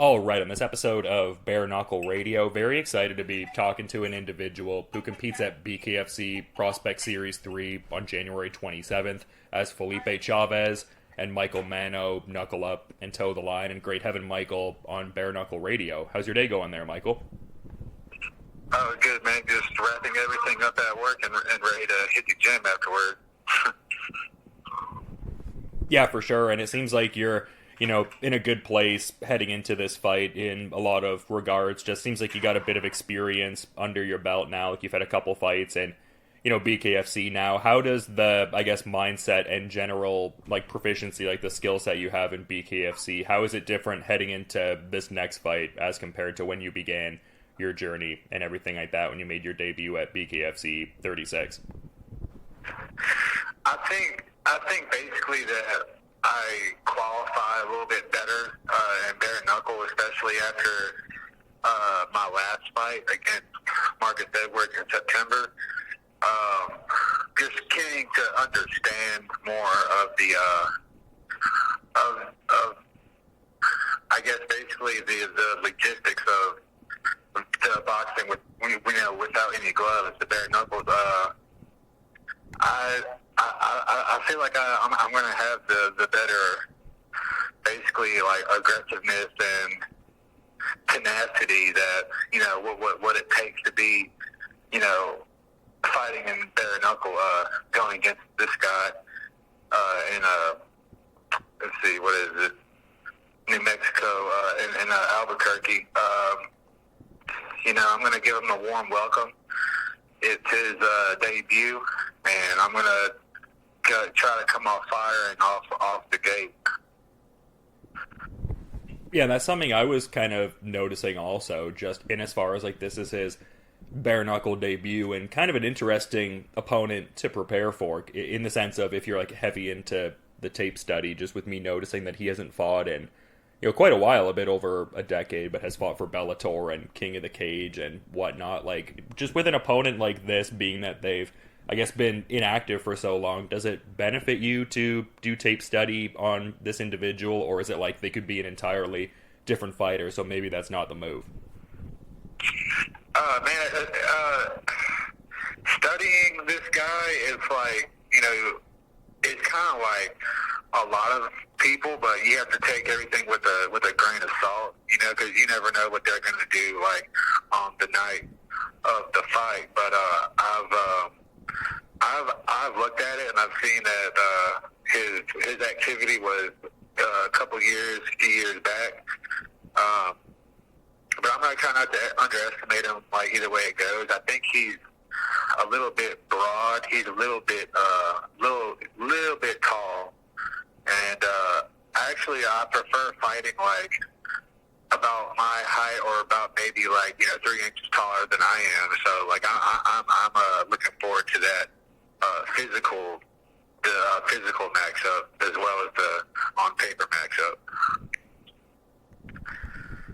All right, on this episode of Bare Knuckle Radio, very excited to be talking to an individual who competes at BKFC Prospect Series 3 on January 27th as Felipe Chavez and Michael Manno knuckle up and toe the line. And great having Michael on Bare Knuckle Radio. How's your day going there, Michael? Oh, good, man. Just wrapping everything up at work and ready to hit the gym afterward. Yeah, for sure. And it seems like you're in a good place heading into this fight in a lot of regards. Just seems like you got a bit of experience under your belt now. Like you've had a couple fights and, BKFC now. How does the, mindset and general, proficiency, the skill set you have in BKFC, how is it different heading into this next fight as compared to when you began your journey and everything like that when you made your debut at BKFC 36? I think basically that I qualify a little bit better in bare knuckle, especially after my last fight against Marcus Edwards in September. Just getting to understand more of the basically the logistics of the boxing without any gloves, the bare knuckles. I feel like I'm going to have the better, basically, aggressiveness and tenacity that, what it takes to be, fighting in bare knuckle, going against this guy in, let's see, what is it, New Mexico, in Albuquerque. I'm going to give him a warm welcome. It's his debut, and I'm going to try to come off fire and off the gate. Yeah, that's something I was kind of noticing also, just in as far as this is his bare knuckle debut and kind of an interesting opponent to prepare for, in the sense of if you're heavy into the tape study, just with me noticing that he hasn't fought in quite a while, a bit over a decade, but has fought for Bellator and King of the Cage and whatnot. Just with an opponent like this, being that they've been inactive for so long, does it benefit you to do tape study on this individual, or is it they could be an entirely different fighter, so maybe that's not the move? Studying this guy is it's kind of like a lot of people, but you have to take everything with a grain of salt, because you never know what they're going to do, on the night of the fight. But I've looked at it and I've seen that his activity was a few years back. But I'm going to try not to underestimate him, either way it goes. I think he's a little bit broad. He's a little bit tall. And actually, I prefer fighting about my height, or about maybe 3 inches taller than I am. So I'm looking forward to that physical matchup as well as the on paper matchup.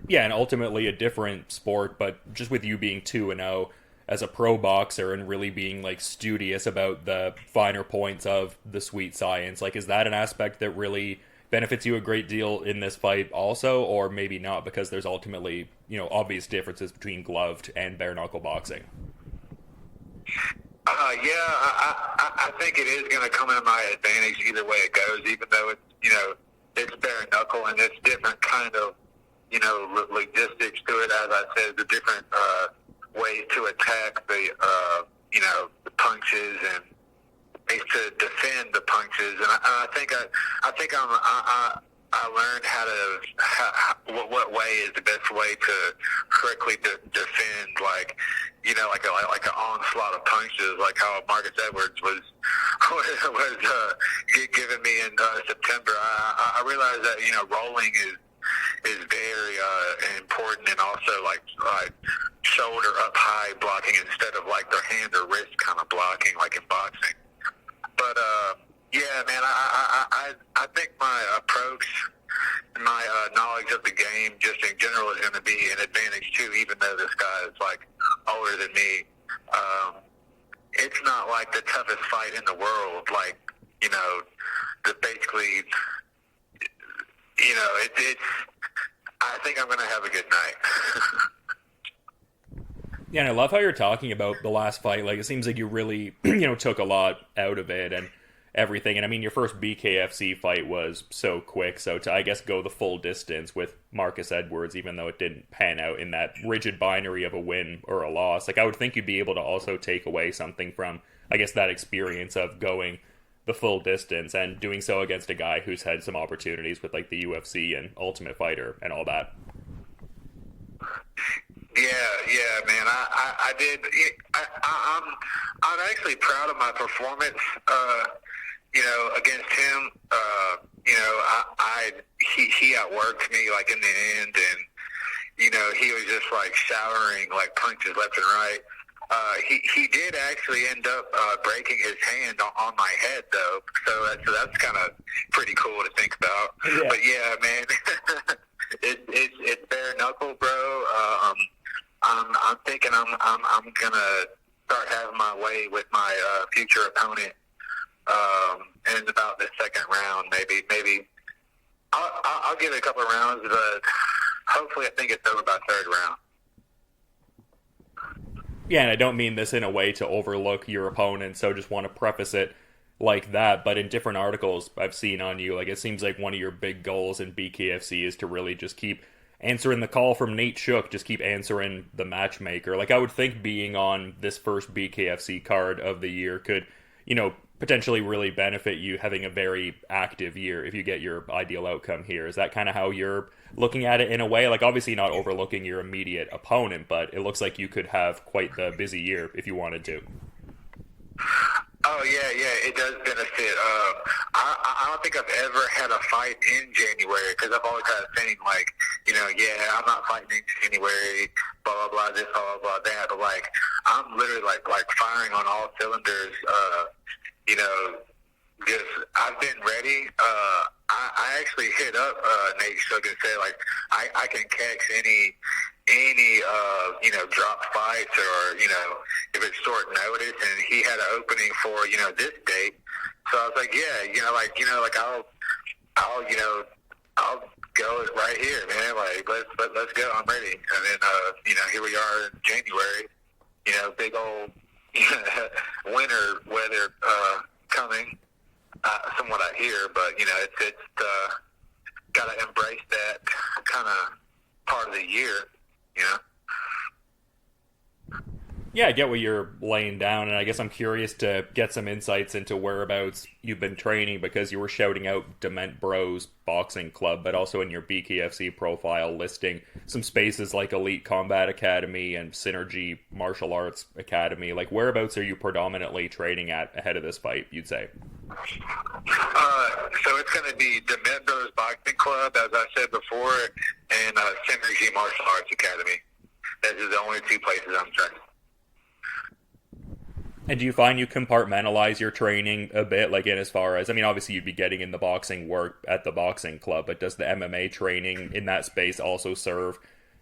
Yeah, and ultimately a different sport, but just with you being 2-0 as a pro boxer and really being studious about the finer points of the sweet science, is that an aspect that really benefits you a great deal in this fight also, or maybe not, because there's ultimately obvious differences between gloved and bare knuckle boxing? I think it is going to come in my advantage either way it goes, even though it's bare knuckle and it's different kind of logistics to it. As I said, the different ways to attack the punches and ways to defend the punches. And I think I learned what way is the best way to correctly defend, like an onslaught of punches, like how Marcus Edwards was giving me in September. I realized that rolling is very important, and also like shoulder up high blocking instead of their hand or wrist kind of blocking like in boxing. But yeah, man, I think my approach and my knowledge of the game just in general is going to be an advantage too, even though this guy is older than me. It's not the toughest fight in the world, the basically, it's I think I'm going to have a good night. Yeah, and I love how you're talking about the last fight. Like, it seems like you really, took a lot out of it and everything. And I mean, your first BKFC fight was so quick. So to, I guess, go the full distance with Marcus Edwards, even though it didn't pan out in that rigid binary of a win or a loss, like, I would think you'd be able to also take away something from, I guess, that experience of going the full distance and doing so against a guy who's had some opportunities with, like, the UFC and Ultimate Fighter and all that. Yeah, man. I did. I'm actually proud of my performance. Against him. He outworked me like in the end, and he was just like showering like punches left and right. He did actually end up breaking his hand on my head though, so that's kind of pretty cool to think about. Yeah. But yeah, man, it's bare knuckle, bro. I'm thinking I'm gonna start having my way with my future opponent in about the second round. Maybe I'll give it a couple of rounds, but hopefully I think it's over by third round. Yeah, and I don't mean this in a way to overlook your opponent, so just want to preface it like that, but in different articles I've seen on you, like, it seems like one of your big goals in BKFC is to really just keep answering the call from Nate Shook, just keep answering the matchmaker. Like, I would think being on this first BKFC card of the year could, potentially really benefit you having a very active year if you get your ideal outcome here. Is that kind of how you're looking at it in a way? Like, obviously not overlooking your immediate opponent, but it looks like you could have quite the busy year if you wanted to. Oh, yeah, it does benefit. I don't think I've ever had a fight in January, because I've always had a thing like, I'm not fighting in January, blah, blah, blah, this, blah, blah, blah, that. But, like, I'm literally, like firing on all cylinders, just, I've been ready. I actually hit up Nate Shook and said, like, I can catch any drop fights or, if it's short notice, and he had an opening for, this date. So I was like, I'll go right here, man. Like, let's go. I'm ready. And then, here we are in January, big old winter weather coming. Somewhat I hear, but, it's got to embrace that kind of part of the year, Yeah, I get what you're laying down, and I guess I'm curious to get some insights into whereabouts you've been training, because you were shouting out Dement Bros Boxing Club, but also in your BKFC profile listing some spaces like Elite Combat Academy and Synergy Martial Arts Academy. Like, whereabouts are you predominantly training at ahead of this fight, you'd say? So it's going to be Dement Bros Boxing Club, as I said before, and Synergy Martial Arts Academy. Those are the only two places I'm training. And do you find you compartmentalize your training a bit, like, in as far as, I mean, obviously you'd be getting in the boxing work at the boxing club, but does the MMA training in that space also serve,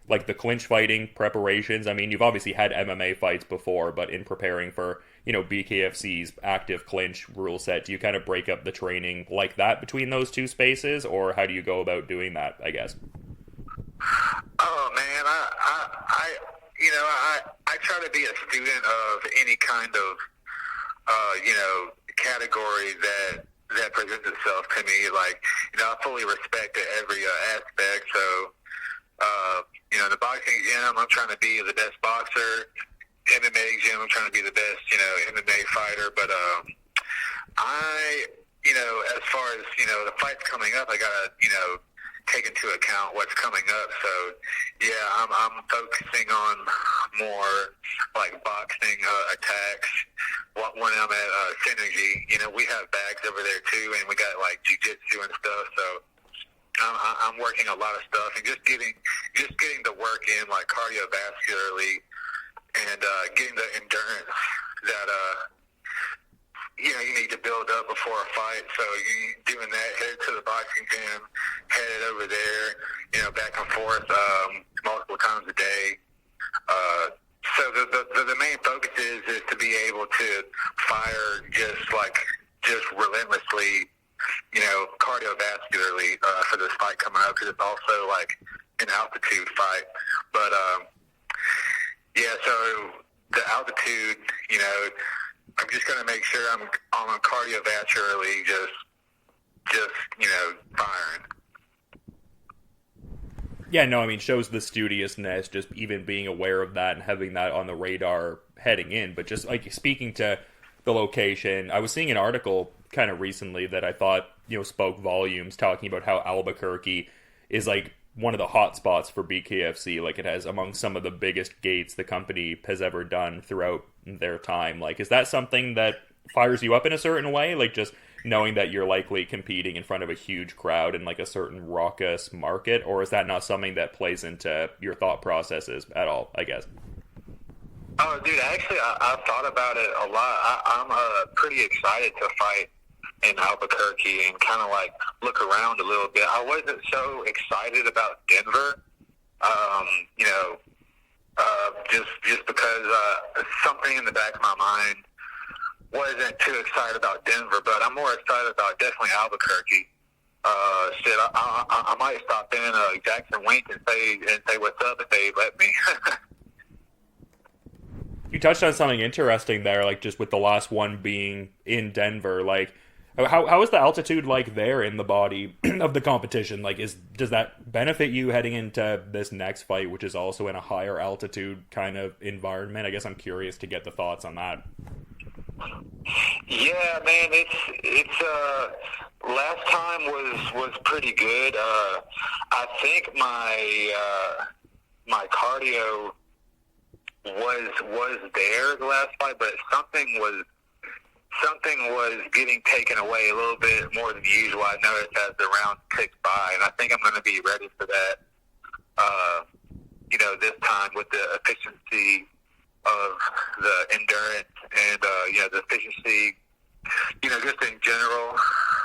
like, the clinch fighting preparations? I mean, you've obviously had MMA fights before, but in preparing for, BKFC's active clinch rule set, do you kind of break up the training like that between those two spaces, or how do you go about doing that, I guess? Oh, man, I try to be a student of any kind of, category that presents itself to me. Like, I fully respect every aspect. So, the boxing gym, I'm trying to be the best boxer. MMA gym, I'm trying to be the best, MMA fighter. But as far as, the fights coming up, I got to, take into account what's coming up. So, yeah, I'm focusing on more like boxing attacks. When I'm at Synergy, we have bags over there too, and we got like jiu-jitsu and stuff. So I'm working a lot of stuff and just getting the work in, like cardiovascularly, and getting the endurance that you need to build up before a fight. So you doing that, headed to the boxing gym, headed over there, back and forth multiple times a day. So the main focus is to be able to fire just relentlessly, cardiovascularly for this fight coming up, because it's also like an altitude fight. But yeah, so the altitude, you know, I'm just going to make sure I'm on a cardiovascularly just you know, firing. Yeah, no, I mean, shows the studiousness, just even being aware of that and having that on the radar heading in. But just, like, speaking to the location, I was seeing an article kind of recently that I thought, you know, spoke volumes, talking about how Albuquerque is, like, one of the hot spots for BKFC. Like, it has among some of the biggest gates the company has ever done throughout their time. Like, is that something that fires you up in a certain way? Like, just knowing that you're likely competing in front of a huge crowd in like a certain raucous market, or is that not something that plays into your thought processes at all, I guess? Oh, dude, actually, I've thought about it a lot. I'm pretty excited to fight in Albuquerque and kind of like look around a little bit. I wasn't so excited about Denver, you know, just because something in the back of my mind wasn't too excited about Denver, but I'm more excited about definitely Albuquerque. Shit, I might stop in Jackson Wink and say what's up if they let me. You touched on something interesting there, like just with the last one being in Denver. Like, how is the altitude like there in the body of the competition? Like, does that benefit you heading into this next fight, which is also in a higher altitude kind of environment? I guess I'm curious to get the thoughts on that. Yeah, man, it's last time was pretty good. I think my cardio was there the last fight, but something was getting taken away a little bit more than usual. I noticed as the rounds ticked by, and I think I'm going to be ready for that. You know, this time with the efficiency of the endurance and you know, the efficiency, you know, just in general.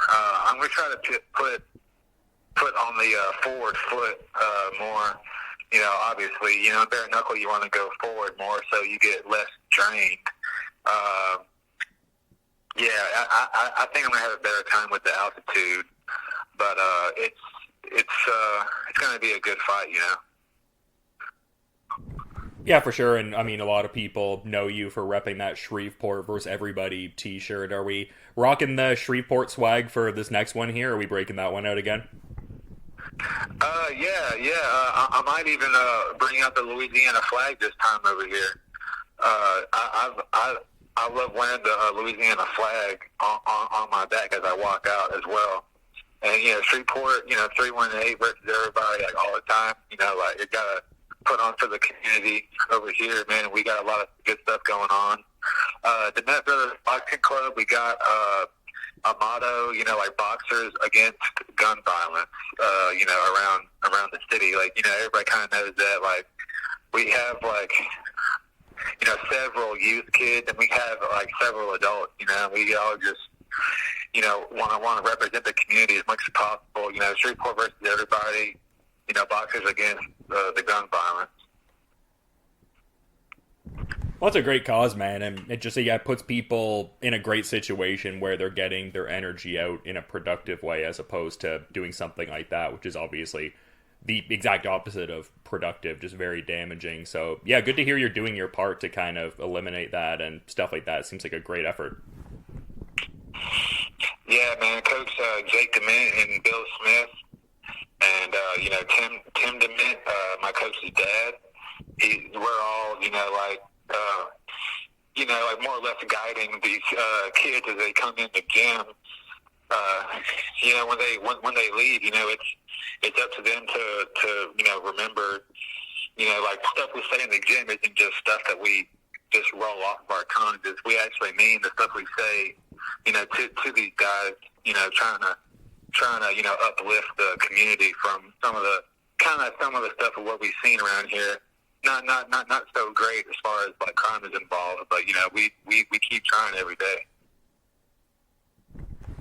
I'm going to try to put on the forward foot more. You know, obviously, you know, bare knuckle, you want to go forward more so you get less drained. Yeah, I think I'm going to have a better time with the altitude, but it's going to be a good fight, you know. Yeah, for sure. And I mean, a lot of people know you for repping that Shreveport versus everybody t-shirt. Are we rocking the Shreveport swag for this next one here? Or are we breaking that one out again? Yeah. I might even bring out the Louisiana flag this time over here. I love wearing the Louisiana flag on my back as I walk out as well. And, you know, Shreveport, you know, 318 versus everybody, like, all the time. You know, like, you got to put on for the community over here, man. We got a lot of good stuff going on. The Net Brothers Boxing Club, we got a motto, you know, like boxers against gun violence, you know, around the city. Like, you know, everybody kind of knows that. Like, we have, like, you know, several youth kids, and we have, like, several adults, you know. We all just, you know, want to represent the community as much as possible. You know, Shreveport versus everybody, you know, boxers against the gun violence. Well, it's a great cause, man, and it just puts people in a great situation where they're getting their energy out in a productive way as opposed to doing something like that, which is obviously the exact opposite of productive, just very damaging. So, yeah, good to hear you're doing your part to kind of eliminate that and stuff like that. It seems like a great effort. Yeah, man, Coach Jake DeMint and Bill Smith, and you know, Tim DeMint, my coach's dad. We're all, you know, like more or less guiding these kids as they come in the gym. You know, when they leave, you know, it's up to them to you know, remember, you know, like, stuff we say in the gym isn't just stuff that we just roll off of our tongues. We actually mean the stuff we say, you know, to these guys, you know, trying to you know, uplift the community from some of the stuff of what we've seen around here. Not so great as far as, like, crime is involved, but, you know, we keep trying every day.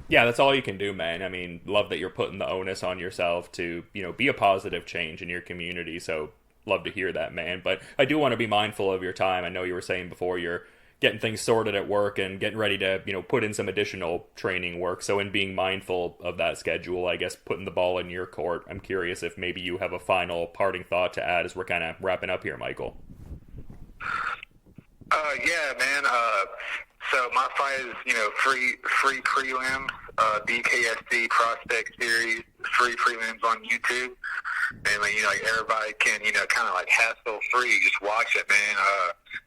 Yeah, that's all you can do, man. I mean, love that you're putting the onus on yourself to, you know, be a positive change in your community. So love to hear that, man. But I do want to be mindful of your time. I know you were saying before you're getting things sorted at work and getting ready to, put in some additional training work. So in being mindful of that schedule, I guess putting the ball in your court, I'm curious if maybe you have a final parting thought to add as we're kind of wrapping up here, Michael. Yeah, man. So my fight is, free prelims, BKFC Prospect Series, free prelims on YouTube. And, everybody can, kind of like hassle-free, just watch it, man.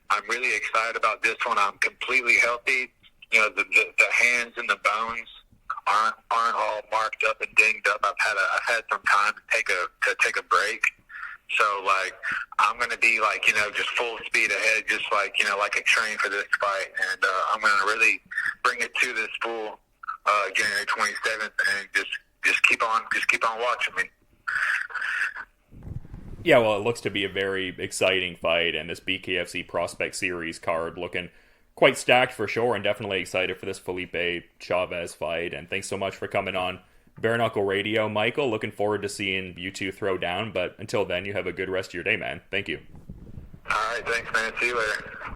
I'm really excited about this one. I'm completely healthy. The hands and the bones aren't all marked up and dinged up. I've had some time to take a break. So, I'm going to be, just full speed ahead, just like a train for this fight. And I'm going to really bring it to this full January 27th and just keep on watching me. Yeah, well, it looks to be a very exciting fight, and this BKFC Prospect Series card looking quite stacked for sure, and definitely excited for this Felipe Chavez fight. And thanks so much for coming on Bare Knuckle Radio, Michael. Looking forward to seeing you two throw down, but until then, you have a good rest of your day, man. Thank you. All right, thanks, man. See you later.